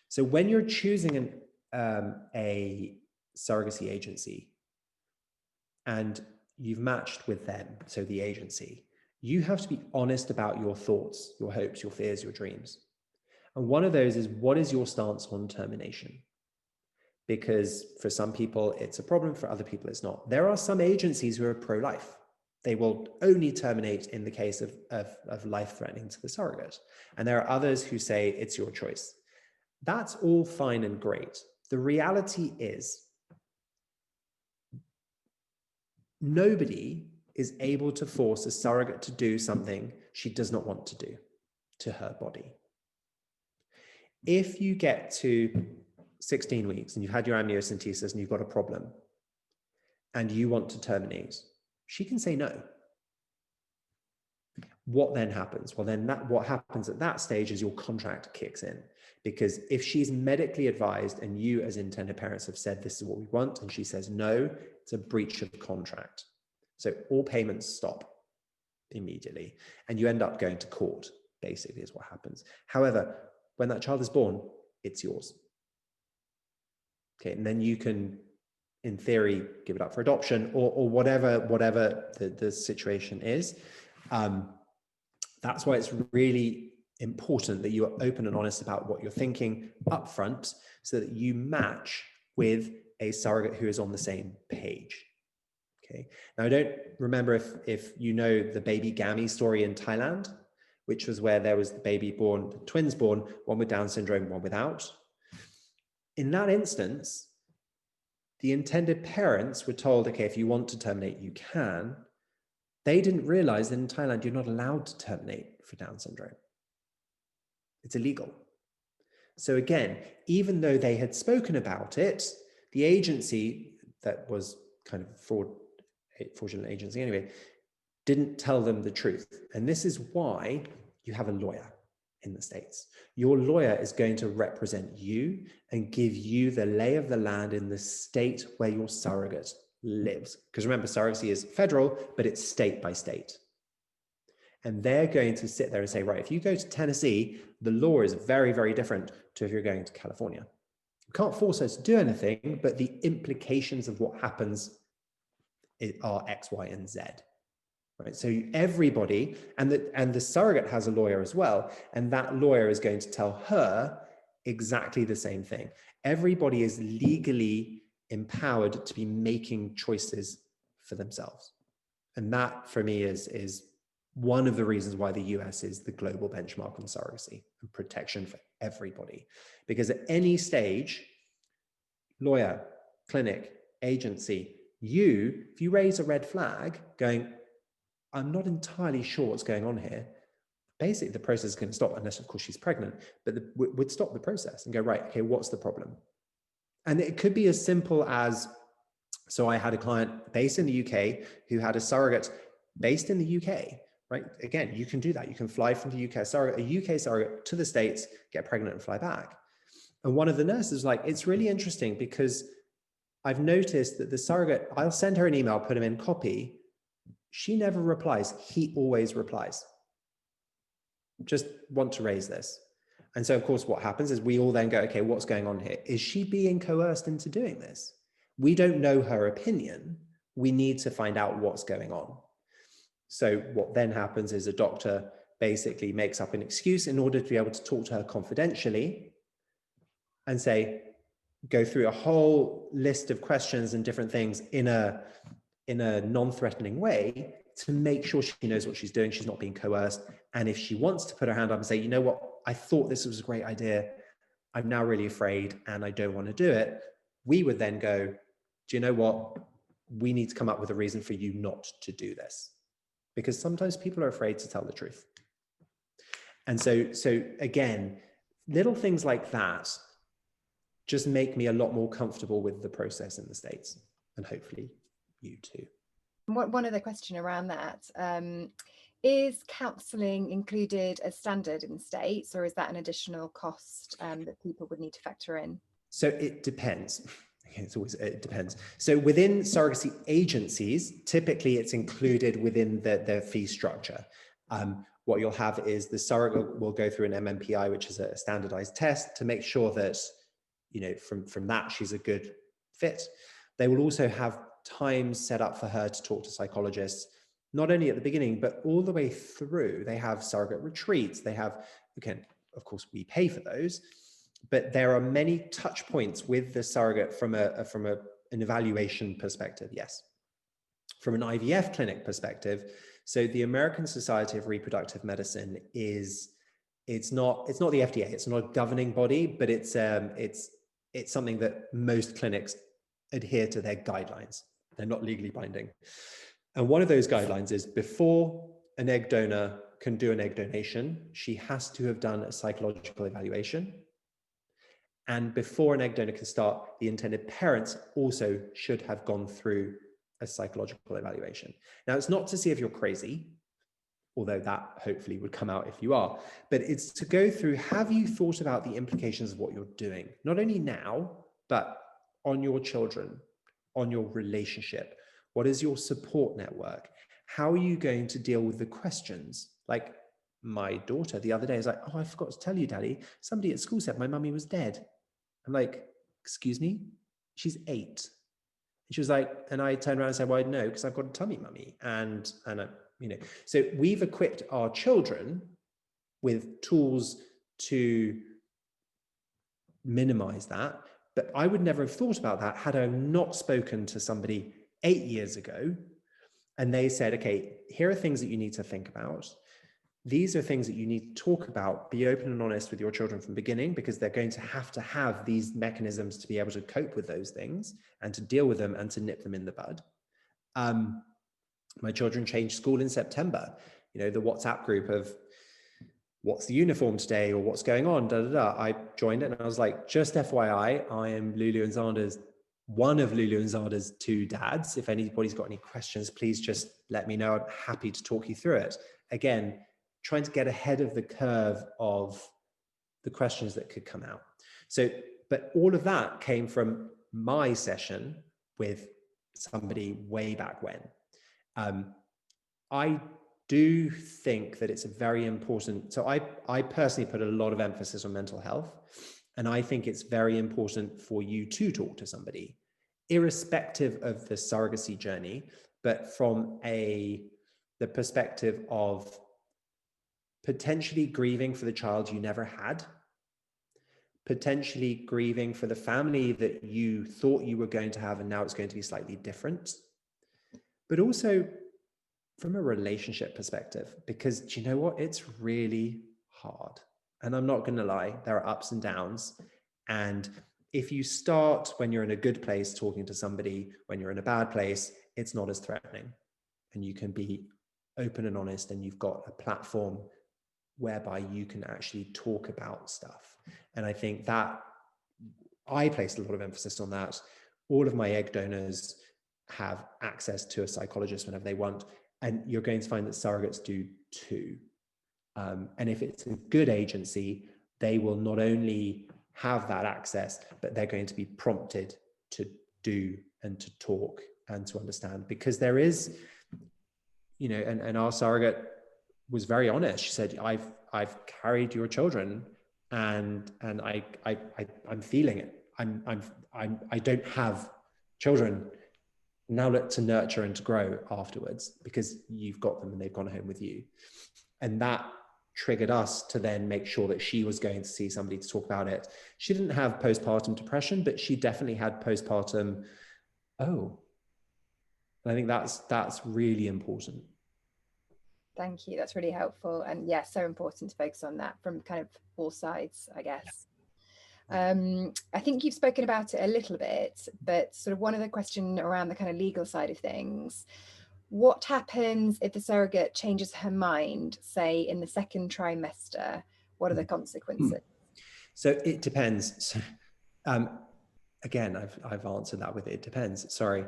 So when you're choosing a surrogacy agency and you've matched with them, so the agency, you have to be honest about your thoughts, your hopes, your fears, your dreams. And one of those is, what is your stance on termination? Because for some people, it's a problem. For other people, it's not. There are some agencies who are pro-life. They will only terminate in the case of life-threatening to the surrogate. And there are others who say it's your choice. That's all fine and great. The reality is, nobody is able to force a surrogate to do something she does not want to do to her body. If you get to 16 weeks and you've had your amniocentesis and you've got a problem and you want to terminate, she can say no. What then happens? Well, then what happens at that stage is your contract kicks in. Because if she's medically advised and you as intended parents have said, this is what we want, and she says no, it's a breach of contract. So all payments stop immediately and you end up going to court, basically is what happens. However, when that child is born, it's yours. Okay, and then you can, in theory, give it up for adoption or whatever the situation is. That's why it's really important that you are open and honest about what you're thinking up front so that you match with a surrogate who is on the same page. Okay. Now I don't remember if you know the baby Gammy story in Thailand, which was where there was the twins born, one with Down syndrome, one without. In that instance, the intended parents were told, okay, if you want to terminate, you can. They didn't realize that in Thailand, you're not allowed to terminate for Down syndrome. It's illegal. So again, even though they had spoken about it, the agency that was kind of fraudulent agency anyway, didn't tell them the truth. And this is why you have a lawyer in the States. Your lawyer is going to represent you and give you the lay of the land in the state where your surrogate lives. Because remember, surrogacy is federal, but it's state by state. And they're going to sit there and say, right, if you go to Tennessee, the law is very, very different to if you're going to California. You can't force us to do anything, but the implications of what happens are X, Y, and Z. Right? So everybody, and the surrogate has a lawyer as well, and that lawyer is going to tell her exactly the same thing. Everybody is legally empowered to be making choices for themselves. And that, for me, is one of the reasons why the US is the global benchmark on surrogacy and protection for everybody. Because at any stage, lawyer, clinic, agency, if you raise a red flag going, I'm not entirely sure what's going on here, basically the process is going to stop, unless of course she's pregnant, but would stop the process and go, right, okay, what's the problem? And it could be as simple as, so I had a client based in the UK who had a surrogate based in the UK, right? Again, you can do that. You can fly from the UK, a UK surrogate to the States, get pregnant and fly back. And one of the nurses was like, it's really interesting because I've noticed that the surrogate, I'll send her an email, put him in copy. She never replies. He always replies. Just want to raise this. And so, of course, what happens is we all then go, okay, what's going on here? Is she being coerced into doing this? We don't know her opinion. We need to find out what's going on. So what then happens is a doctor basically makes up an excuse in order to be able to talk to her confidentially and say, go through a whole list of questions and different things in a non-threatening way to make sure she knows what she's doing, she's not being coerced. And if she wants to put her hand up and say, you know what, I thought this was a great idea, I'm now really afraid and I don't want to do it, we would then go, do you know what, we need to come up with a reason for you not to do this. Because sometimes people are afraid to tell the truth. And so again, little things like that just make me a lot more comfortable with the process in the States, and hopefully you too. One other question around that, is counselling included as standard in the States, or is that an additional cost that people would need to factor in? So it depends. It depends. So within surrogacy agencies, typically it's included within their fee structure. What you'll have is the surrogate will go through an MMPI, which is a standardized test to make sure that, you know, from that she's a good fit. They will also have times set up for her to talk to psychologists, not only at the beginning, but all the way through. They have surrogate retreats. They have, again, of course, we pay for those, but there are many touch points with the surrogate from an evaluation perspective, yes. From an IVF clinic perspective, so the American Society of Reproductive Medicine it's not the FDA, it's not a governing body, but it's something that most clinics adhere to their guidelines. They're not legally binding. And one of those guidelines is before an egg donor can do an egg donation, she has to have done a psychological evaluation. And before an egg donor can start, the intended parents also should have gone through a psychological evaluation. Now, it's not to see if you're crazy, although that hopefully would come out if you are, but it's to go through, have you thought about the implications of what you're doing? Not only now, but on your children, on your relationship. What is your support network? How are you going to deal with the questions? Like my daughter the other day is like, oh, I forgot to tell you, Daddy, somebody at school said my mummy was dead. I'm like, excuse me? She's 8. And she was like, and I turned around and said, well, no, because I've got a tummy mummy. And you know, so we've equipped our children with tools to minimize that. But I would never have thought about that had I not spoken to somebody 8 years ago, and they said, okay, here are things that you need to think about. These are things that you need to talk about. Be open and honest with your children from the beginning, because they're going to have these mechanisms to be able to cope with those things and to deal with them and to nip them in the bud. My children changed school in September. You know, the WhatsApp group of what's the uniform today or what's going on, I joined it and I was like, just FYI, I am Lulu and Xander's, one of Lulu and Xander's 2 dads. If anybody's got any questions, please just let me know. I'm happy to talk you through it. Again, trying to get ahead of the curve of the questions that could come out. So, but all of that came from my session with somebody way back when. I do think that it's a very important, so I personally put a lot of emphasis on mental health, and I think it's very important for you to talk to somebody, irrespective of the surrogacy journey, but from the perspective of potentially grieving for the child you never had, potentially grieving for the family that you thought you were going to have and now it's going to be slightly different, but also from a relationship perspective, because do you know what? It's really hard. And I'm not going to lie, there are ups and downs. And if you start when you're in a good place talking to somebody, when you're in a bad place, it's not as threatening. And you can be open and honest, and you've got a platform whereby you can actually talk about stuff. And I think that I placed a lot of emphasis on that. All of my egg donors have access to a psychologist whenever they want. And you're going to find that surrogates do too. And if it's a good agency, they will not only have that access, but they're going to be prompted to do and to talk and to understand, because there is, you know, and our surrogate was very honest. She said, I've carried your children and I'm feeling it. I don't have children. Now look to nurture and to grow afterwards, because you've got them and they've gone home with you. And that triggered us to then make sure that she was going to see somebody to talk about it. She didn't have postpartum depression, but she definitely had postpartum, and I think that's really important. Thank you. That's really helpful. And yeah, so important to focus on that from kind of all sides, I guess. I think you've spoken about it a little bit, but sort of one other question around the kind of legal side of things. What happens if the surrogate changes her mind, say in the 2nd trimester? What are the consequences? So it depends. So, again, I've answered that with it depends. Sorry.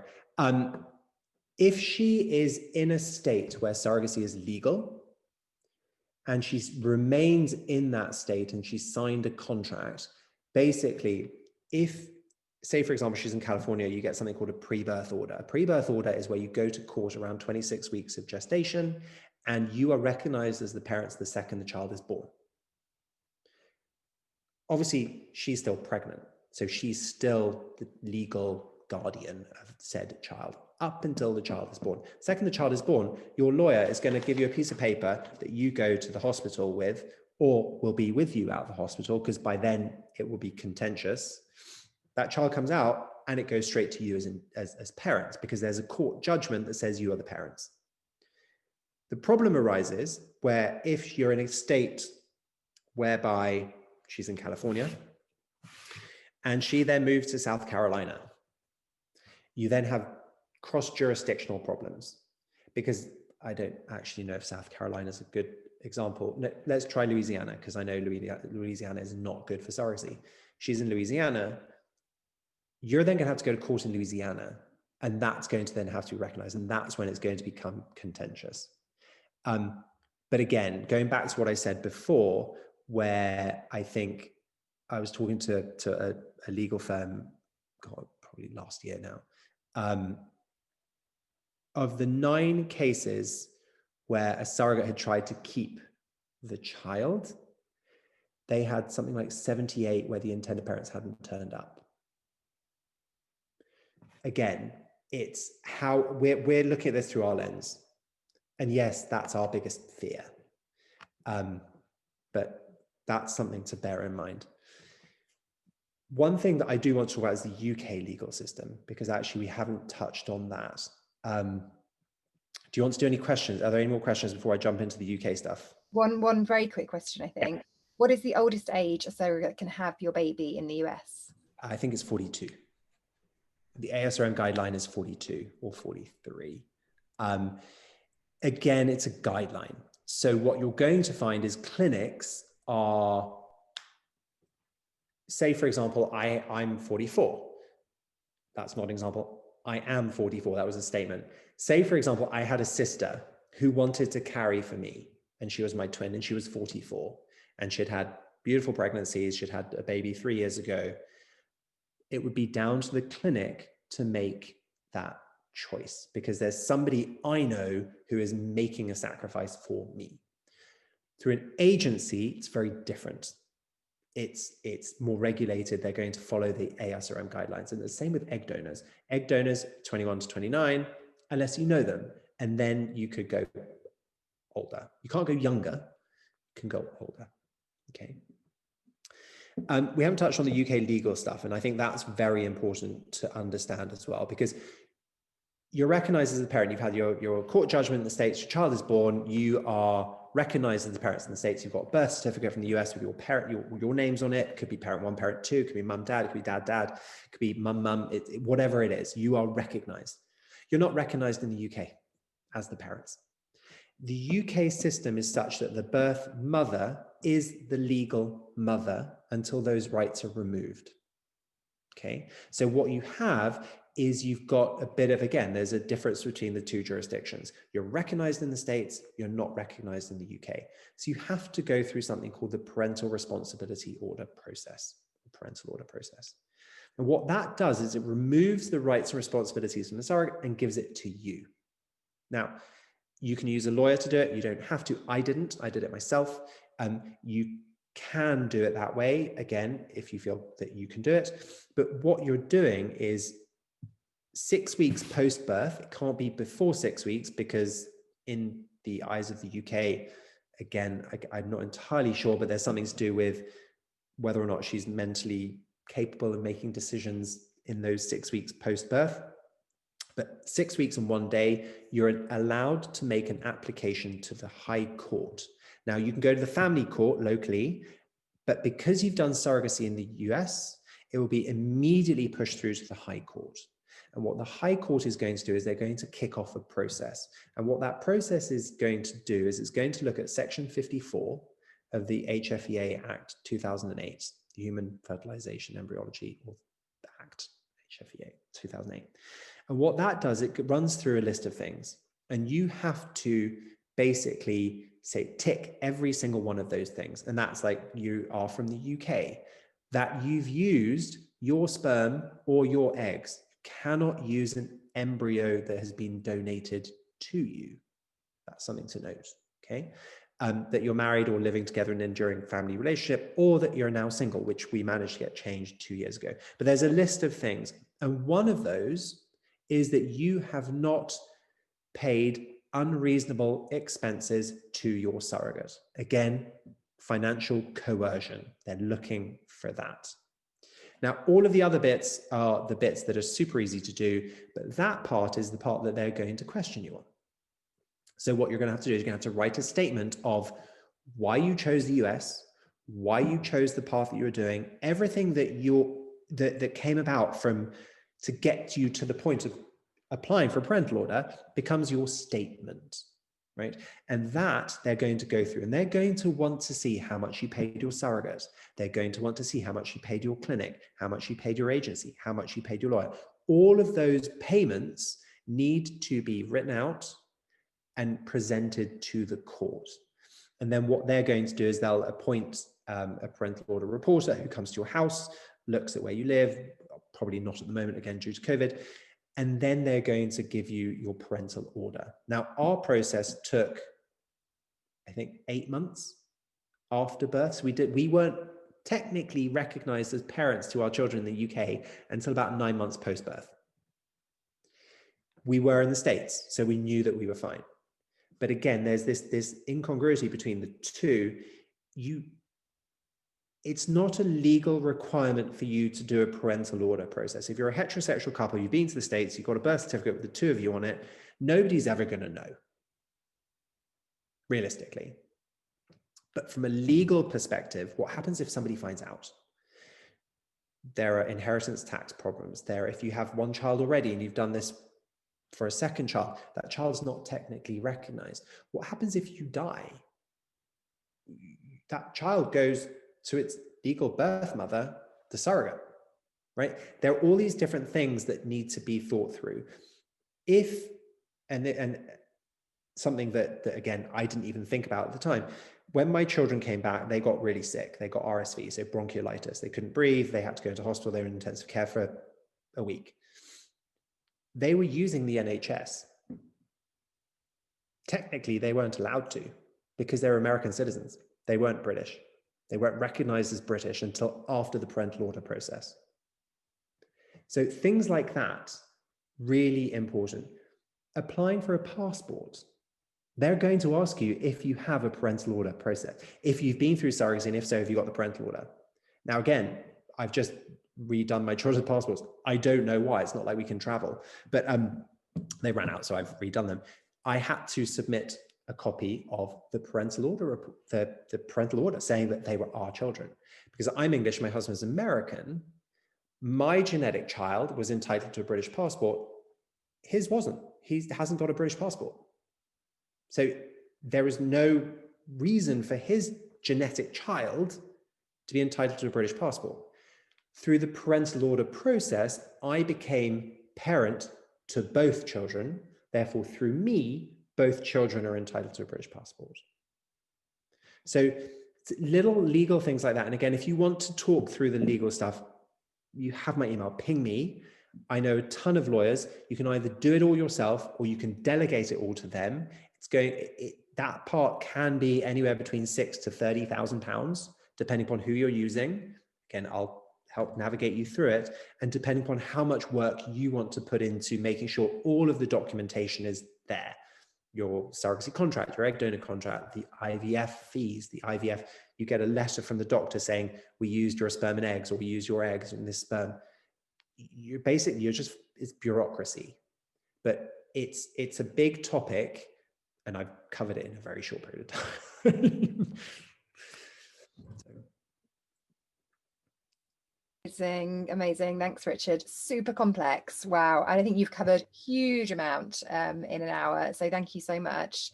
If she is in a state where surrogacy is legal and she remains in that state and she signed a contract, basically, if, say, for example, she's in California, you get something called a pre-birth order. A pre-birth order is where you go to court around 26 weeks of gestation and you are recognized as the parents the second the child is born. Obviously, she's still pregnant, so she's still the legal guardian of said child up until the child is born. The second the child is born, your lawyer is going to give you a piece of paper that you go to the hospital with, or will be with you out of the hospital, because by then it will be contentious. That child comes out and it goes straight to you as parents, because there's a court judgment that says you are the parents. The problem arises where if you're in a state whereby she's in California and she then moves to South Carolina, you then have cross-jurisdictional problems, because I don't actually know if South Carolina is a good example. Let's try Louisiana, because I know Louisiana is not good for surrogacy. She's in Louisiana. You're then going to have to go to court in Louisiana, and that's going to then have to be recognized, and that's when it's going to become contentious. But again, going back to what I said before, where I think I was talking to a legal firm, God, probably last year now, of the 9 cases where a surrogate had tried to keep the child, they had something like 78 where the intended parents hadn't turned up. Again, it's how we're looking at this through our lens. And yes, that's our biggest fear. But that's something to bear in mind. One thing that I do want to talk about is the UK legal system, because actually we haven't touched on that. Do you want to do any questions? Are there any more questions before I jump into the UK stuff? One very quick question, I think. What is the oldest age a surrogate can have your baby in the US? I think it's 42. The ASRM guideline is 42 or 43. Again, it's a guideline. So what you're going to find is clinics are, say, for example, I'm 44. That's not an example. I am 44. That was a statement. Say, for example, I had a sister who wanted to carry for me, and she was my twin, and she was 44, and she'd had beautiful pregnancies. She'd had a baby 3 years ago. It would be down to the clinic to make that choice, because there's somebody I know who is making a sacrifice for me. Through an agency, it's very different. It's more regulated. They're going to follow the ASRM guidelines. And the same with egg donors. Egg donors, 21 to 29, unless you know them. And then you could go older. You can't go younger, you can go older, okay? We haven't touched on the UK legal stuff, and I think that's very important to understand as well, because you're recognized as a parent. You've had your court judgment in the States, your child is born, you are recognized as the parents in the States. You've got a birth certificate from the US with your parent, your names on it. It could be parent one, parent two, it could be mum, dad, it could be dad, dad, it could be mum, mum, whatever it is, you are recognized. You're not recognized in the UK as the parents. The UK system is such that the birth mother is the legal mother until those rights are removed. Okay, so what you have is you've got a bit of, again, there's a difference between the two jurisdictions. You're recognized in the States, you're not recognized in the UK. So you have to go through something called the parental responsibility order process, parental order process. And what that does is it removes the rights and responsibilities from the surrogate and gives it to you. Now, you can use a lawyer to do it. You don't have to. I didn't. I did it myself. You can do it that way, again, if you feel that you can do it. But what you're doing is 6 weeks post-birth. It can't be before 6 weeks, because in the eyes of the UK, again, I'm not entirely sure, but there's something to do with whether or not she's mentally capable of making decisions in those 6 weeks post-birth. But 6 weeks and 1 day, you're allowed to make an application to the High Court. Now, you can go to the family court locally, but because you've done surrogacy in the US, it will be immediately pushed through to the High Court. And what the High Court is going to do is they're going to kick off a process. And what that process is going to do is it's going to look at Section 54 of the HFEA Act 2008, the Human Fertilization Embryology Act, HFEA 2008. And what that does, it runs through a list of things, and you have to basically say, tick every single one of those things. And that's like, you are from the UK, that you've used your sperm or your eggs. You cannot use an embryo that has been donated to you. That's something to note, okay? That you're married or living together in an enduring family relationship, or that you're now single, which we managed to get changed 2 years ago. But there's a list of things. And one of those is that you have not paid unreasonable expenses to your surrogate. Again, financial coercion. They're looking for that. Now, all of the other bits are the bits that are super easy to do, but that part is the part that they're going to question you on. So what you're going to have to do is you're going to have to write a statement of why you chose the US, why you chose the path that you were doing, everything that came about to get you to the point of applying for a parental order becomes your statement, right? And that they're going to go through, and they're going to want to see how much you paid your surrogate. They're going to want to see how much you paid your clinic, how much you paid your agency, how much you paid your lawyer. All of those payments need to be written out and presented to the court. And then what they're going to do is they'll appoint a parental order reporter who comes to your house, looks at where you live, probably not at the moment, again, due to COVID, and then they're going to give you your parental order. Now, our process took, I think, 8 months after birth. So we weren't technically recognized as parents to our children in the UK until about 9 months post-birth. We were in the States, so we knew that we were fine. But again, there's this incongruity between the two. it's not a legal requirement for you to do a parental order process. If you're a heterosexual couple, you've been to the States, you've got a birth certificate with the two of you on it, nobody's ever going to know, realistically. But from a legal perspective, what happens if somebody finds out? There are inheritance tax problems there. If you have one child already and you've done this for a second child, that child's not technically recognized. What happens if you die? That child goes to its legal birth mother, the surrogate, right? There are all these different things that need to be thought through. And something that again, I didn't even think about at the time, when my children came back, they got really sick. They got RSV, so bronchiolitis. They couldn't breathe. They had to go into hospital. They were in intensive care for a week. They were using the NHS. Technically, they weren't allowed to because they were American citizens. They weren't British. They weren't recognized as British until after the parental order process. So things like that, really important. Applying for a passport. They're going to ask you if you have a parental order process, if you've been through surrogacy, and if so, have you got the parental order? Now, again, I've just redone my children's passports. I don't know why. It's not like we can travel, but they ran out, so I've redone them. I had to submit a copy of the parental order, the parental order saying that they were our children. Because I'm English, my husband's American, my genetic child was entitled to a British passport. His wasn't. He hasn't got a British passport. So there is no reason for his genetic child to be entitled to a British passport. Through the parental order process, I became parent to both children. Therefore, through me, both children are entitled to a British passport. So little legal things like that. And again, if you want to talk through the legal stuff, you have my email, ping me. I know a ton of lawyers. You can either do it all yourself or you can delegate it all to them. That part can be anywhere between £6,000 to £30,000, depending upon who you're using. Again, I'll help navigate you through it. And depending upon how much work you want to put into making sure all of the documentation is there. Your surrogacy contract, your egg donor contract, the IVF fees, the IVF, you get a letter from the doctor saying, we used your sperm and eggs, or we used your eggs and this sperm. It's bureaucracy. But it's a big topic, and I've covered it in a very short period of time. Amazing. Thanks, Richard. Super complex. Wow. And I think you've covered a huge amount in an hour. So thank you so much.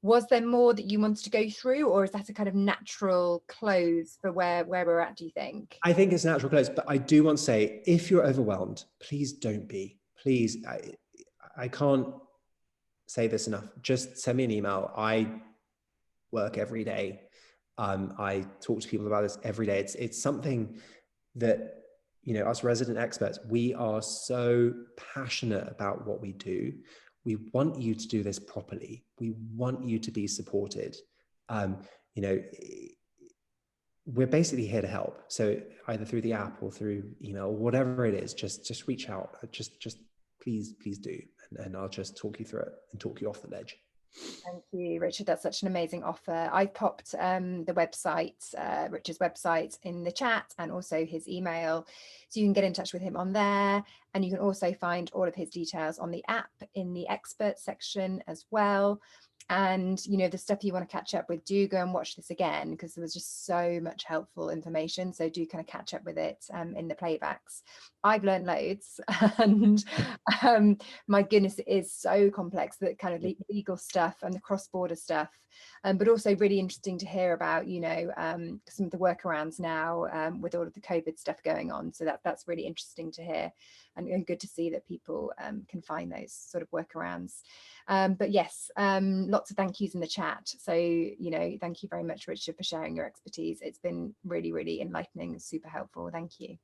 Was there more that you wanted to go through, or is that a kind of natural close for where we're at, do you think? I think it's a natural close, but I do want to say, if you're overwhelmed, please don't be. Please, I can't say this enough. Just send me an email. I work every day. I talk to people about this every day. It's something that, us resident experts, we are so passionate about what we do. We want you to do this properly. We want you to be supported. We're basically here to help. So either through the app or through email or whatever it is, just reach out. Just please do. And I'll just talk you through it and talk you off the ledge. Thank you, Richard. That's such an amazing offer. I've popped the website, Richard's website, in the chat, and also his email, so you can get in touch with him on there. And you can also find all of his details on the app in the expert section as well. And the stuff you want to catch up with, do go and watch this again, because there was just so much helpful information. So do kind of catch up with it in the playbacks. I've learned loads, and my goodness, it is so complex, that kind of legal stuff and the cross-border stuff, but also really interesting to hear about some of the workarounds now with all of the COVID stuff going on. So that's really interesting to hear, and good to see that people can find those sort of workarounds. But yes, lots of thank yous in the chat. So, thank you very much, Richard, for sharing your expertise. It's been really, really enlightening and super helpful. Thank you.